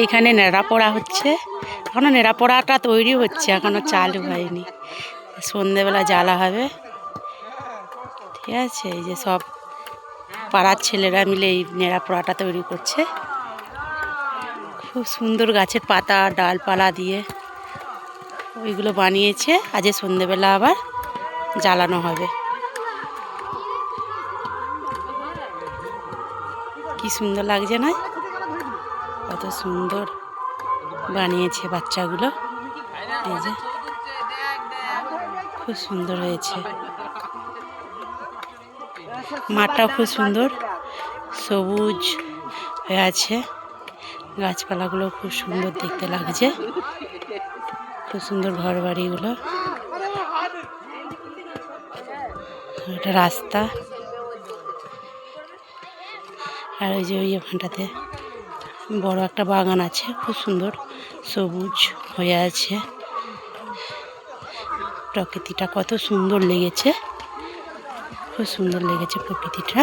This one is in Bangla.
এইখানে নেড়া পোড়া হচ্ছে, এখনো নেড়া পোড়াটা তৈরি হচ্ছে, এখনো চালু হয়নি। সন্ধেবেলা জ্বালা হবে, ঠিক আছে। এই যে সব পাড়ার ছেলেরা মিলে এই নেড়া পোড়াটা তৈরি করছে। খুব সুন্দর গাছের পাতা ডালপালা দিয়ে ওইগুলো বানিয়েছে। আজ সন্ধেবেলা আবার জ্বালানো হবে। কি সুন্দর লাগছে না? কত সুন্দর বানিয়েছে বাচ্চাগুলো। এই যে খুব সুন্দর হয়েছে। মাঠটাও খুব সুন্দর সবুজ হয়ে আছে, গাছপালাগুলো খুব সুন্দর দেখতে লাগছে। খুব সুন্দর ঘর বাড়িগুলো। এটা রাস্তা, আর ওই যে ওইখানটাতে বড় একটা বাগান আছে, খুব সুন্দর সবুজ হয়ে আছে। প্রকৃতিটা কত সুন্দর লেগেছে, খুব সুন্দর লেগেছে প্রকৃতিটা।